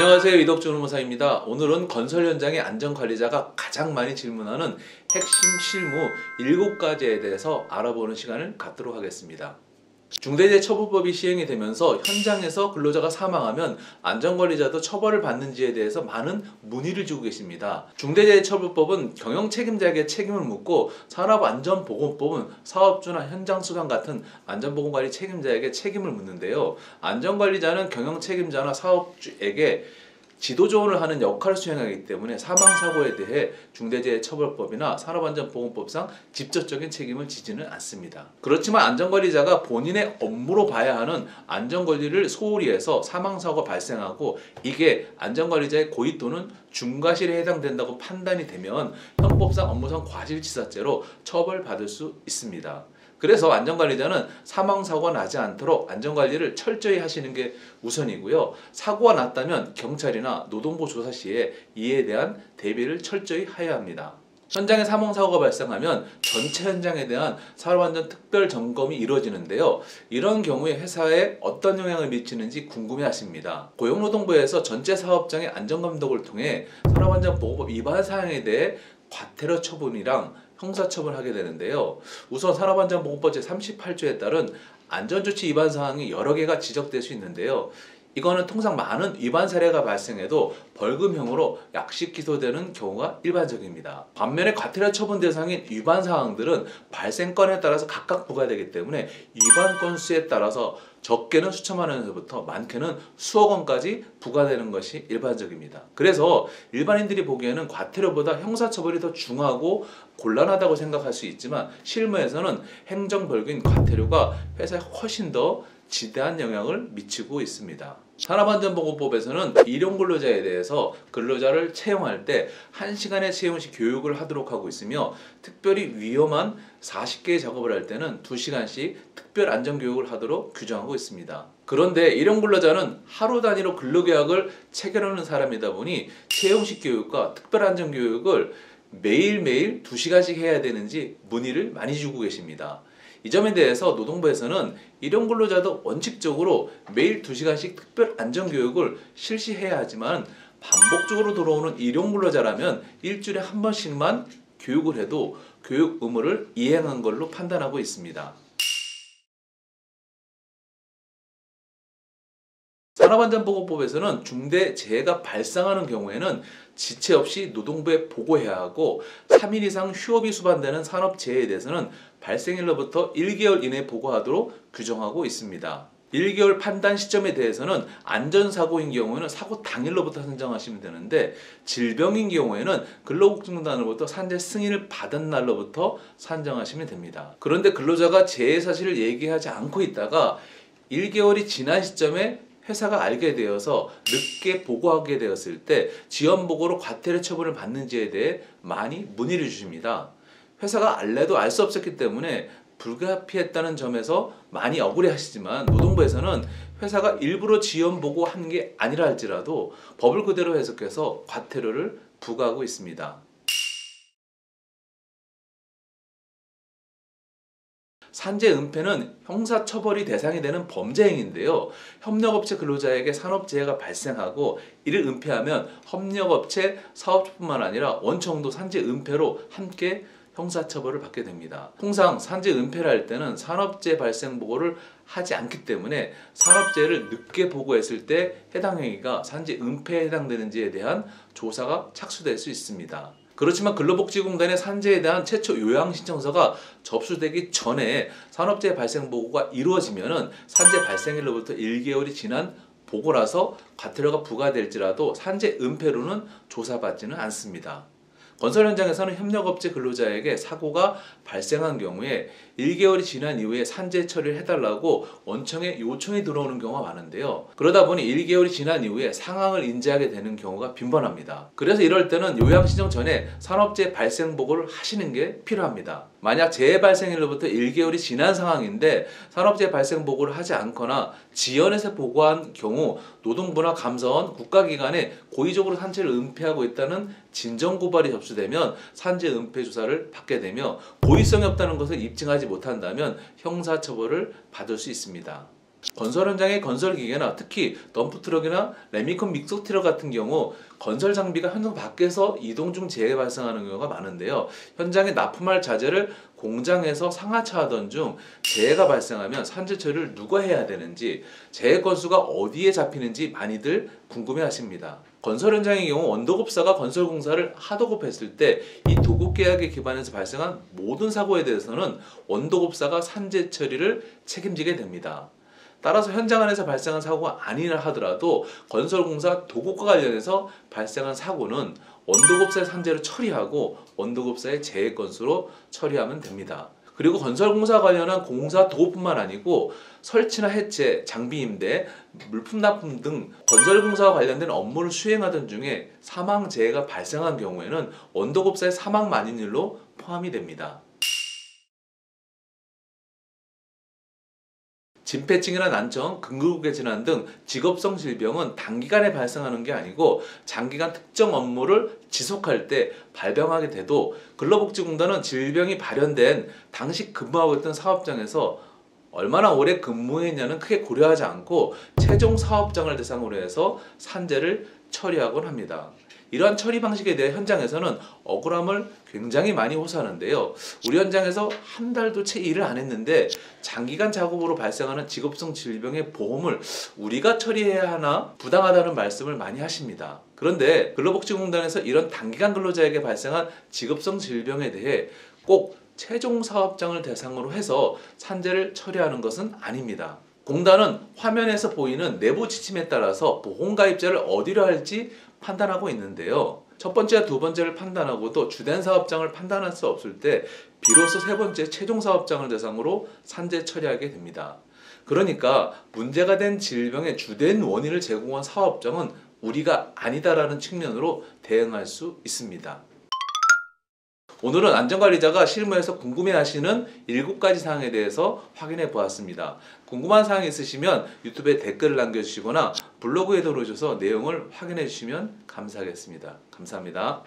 안녕하세요. 이덕준 의무사입니다. 오늘은 건설 현장의 안전관리자가 가장 많이 질문하는 핵심 실무 7가지에 대해서 알아보는 시간을 갖도록 하겠습니다. 중대재해처벌법이 시행이 되면서 현장에서 근로자가 사망하면 안전관리자도 처벌을 받는지에 대해서 많은 문의를 주고 계십니다. 중대재해처벌법은 경영책임자에게 책임을 묻고 산업안전보건법은 사업주나 현장수상 같은 안전보건관리 책임자에게 책임을 묻는데요. 안전관리자는 경영책임자나 사업주에게 지도조언을 하는 역할을 수행하기 때문에 사망사고에 대해 중대재해처벌법이나 산업안전보건법상 직접적인 책임을 지지는 않습니다. 그렇지만 안전관리자가 본인의 업무로 봐야 하는 안전관리를 소홀히 해서 사망사고가 발생하고 이게 안전관리자의 고의 또는 중과실에 해당된다고 판단이 되면 형법상 업무상 과실치사죄로 처벌받을 수 있습니다. 그래서 안전관리자는 사망사고가 나지 않도록 안전관리를 철저히 하시는 게 우선이고요. 사고가 났다면 경찰이나 노동부 조사 시에 이에 대한 대비를 철저히 해야 합니다. 현장에 사망사고가 발생하면 전체 현장에 대한 산업안전 특별 점검이 이루어지는데요. 이런 경우에 회사에 어떤 영향을 미치는지 궁금해 하십니다. 고용노동부에서 전체 사업장의 안전감독을 통해 산업안전보건법 위반 사항에 대해 과태료 처분이랑 형사처분을 하게 되는데요. 우선 산업안전보건법 제38조에 따른 안전조치 위반 사항이 여러 개가 지적될 수 있는데요. 이거는 통상 많은 위반 사례가 발생해도 벌금형으로 약식 기소되는 경우가 일반적입니다. 반면에 과태료 처분 대상인 위반 사항들은 발생 건에 따라서 각각 부과되기 때문에 위반 건수에 따라서 적게는 수천만 원에서부터 많게는 수억 원까지 부과되는 것이 일반적입니다. 그래서 일반인들이 보기에는 과태료보다 형사처벌이 더 중하고 곤란하다고 생각할 수 있지만 실무에서는 행정벌금인 과태료가 회사에 훨씬 더 지대한 영향을 미치고 있습니다. 산업안전보건법에서는 일용근로자에 대해서 근로자를 채용할 때 1시간의 채용시 교육을 하도록 하고 있으며 특별히 위험한 40개의 작업을 할 때는 2시간씩 특별안전교육을 하도록 규정하고 있습니다. 그런데 일용근로자는 하루 단위로 근로계약을 체결하는 사람이다 보니 채용식 교육과 특별안전교육을 매일매일 2시간씩 해야 되는지 문의를 많이 주고 계십니다. 이 점에 대해서 노동부에서는 일용근로자도 원칙적으로 매일 2시간씩 특별안전교육을 실시해야 하지만 반복적으로 들어오는 일용근로자라면 일주일에 한 번씩만 교육을 해도 교육 의무를 이행한 걸로 판단하고 있습니다. 산업안전보건법에서는 중대재해가 발생하는 경우에는 지체 없이 노동부에 보고해야 하고 3일 이상 휴업이 수반되는 산업재해에 대해서는 발생일로부터 1개월 이내에 보고하도록 규정하고 있습니다. 1개월 판단 시점에 대해서는 안전사고인 경우에는 사고 당일로부터 선정하시면 되는데 질병인 경우에는 근로복지공단으로부터 산재 승인을 받은 날로부터 산정하시면 됩니다. 그런데 근로자가 재해 사실을 얘기하지 않고 있다가 1개월이 지난 시점에 회사가 알게 되어서 늦게 보고하게 되었을 때 지연보고로 과태료 처분을 받는지에 대해 많이 문의를 주십니다. 회사가 알래도 알 수 없었기 때문에 불가피했다는 점에서 많이 억울해 하시지만 노동부에서는 회사가 일부러 지연보고한 게 아니라 할지라도 법을 그대로 해석해서 과태료를 부과하고 있습니다. 산재 은폐는 형사처벌이 대상이 되는 범죄 행위인데요. 협력업체 근로자에게 산업재해가 발생하고 이를 은폐하면 협력업체 사업주뿐만 아니라 원청도 산재 은폐로 함께 형사처벌을 받게 됩니다. 통상 산재 은폐를 할 때는 산업재해 발생 보고를 하지 않기 때문에 산업재해를 늦게 보고했을 때 해당 행위가 산재 은폐에 해당되는지에 대한 조사가 착수될 수 있습니다. 그렇지만 근로복지공단의 산재에 대한 최초 요양신청서가 접수되기 전에 산업재해 발생 보고가 이루어지면 산재 발생일로부터 1개월이 지난 보고라서 과태료가 부과될지라도 산재 은폐로는 조사받지는 않습니다. 건설 현장에서는 협력업체 근로자에게 사고가 발생한 경우에 1개월이 지난 이후에 산재 처리를 해달라고 원청에 요청이 들어오는 경우가 많은데요. 그러다 보니 1개월이 지난 이후에 상황을 인지하게 되는 경우가 빈번합니다. 그래서 이럴 때는 요양신청 전에 산업재해 발생 보고를 하시는 게 필요합니다. 만약 재해 발생일로부터 1개월이 지난 상황인데 산업재해 발생 보고를 하지 않거나 지연해서 보고한 경우 노동부나 감사원, 국가기관에 고의적으로 산재를 은폐하고 있다는 진정고발이 접수되면 산재 은폐 조사를 받게 되며 고의성이 없다는 것을 입증하지 못한다면 형사처벌을 받을 수 있습니다. 건설 현장의 건설 기계나 특히 덤프트럭이나 레미컨 믹서트럭 같은 경우 건설 장비가 현장 밖에서 이동 중 재해 발생하는 경우가 많은데요. 현장에 납품할 자재를 공장에서 상하차하던 중 재해가 발생하면 산재 처리를 누가 해야 되는지, 재해 건수가 어디에 잡히는지 많이들 궁금해 하십니다. 건설 현장의 경우 원도급사가 건설 공사를 하도급했을 때 이 도급 계약에 기반해서 발생한 모든 사고에 대해서는 원도급사가 산재 처리를 책임지게 됩니다. 따라서 현장 안에서 발생한 사고가 아니라 하더라도 건설공사 도급과 관련해서 발생한 사고는 원도급사의 산재를 처리하고 원도급사의 재해 건수로 처리하면 됩니다. 그리고 건설공사 관련한 공사 도급뿐만 아니고 설치나 해체, 장비 임대, 물품 납품 등 건설공사와 관련된 업무를 수행하던 중에 사망재해가 발생한 경우에는 원도급사의 사망 만인율로 포함이 됩니다. 진폐증이나 난청, 근골격계 질환 등 직업성 질병은 단기간에 발생하는 게 아니고 장기간 특정 업무를 지속할 때 발병하게 돼도 근로복지공단은 질병이 발현된 당시 근무하고 있던 사업장에서 얼마나 오래 근무했냐는 크게 고려하지 않고 최종 사업장을 대상으로 해서 산재를 처리하곤 합니다. 이러한 처리 방식에 대해 현장에서는 억울함을 굉장히 많이 호소하는데요. 우리 현장에서 한 달도 채 일을 안 했는데 장기간 작업으로 발생하는 직업성 질병의 보험을 우리가 처리해야 하나 부당하다는 말씀을 많이 하십니다. 그런데 근로복지공단에서 이런 단기간 근로자에게 발생한 직업성 질병에 대해 꼭 최종 사업장을 대상으로 해서 산재를 처리하는 것은 아닙니다. 공단은 화면에서 보이는 내부 지침에 따라서 보험가입자를 어디로 할지 판단하고 있는데요. 첫 번째와 두 번째를 판단하고도 주된 사업장을 판단할 수 없을 때 비로소 세 번째 최종 사업장을 대상으로 산재 처리하게 됩니다. 그러니까 문제가 된 질병의 주된 원인을 제공한 사업장은 우리가 아니다라는 측면으로 대응할 수 있습니다. 오늘은 안전관리자가 실무에서 궁금해하시는 7가지 사항에 대해서 확인해 보았습니다. 궁금한 사항이 있으시면 유튜브에 댓글을 남겨주시거나 블로그에 들어오셔서 내용을 확인해 주시면 감사하겠습니다. 감사합니다.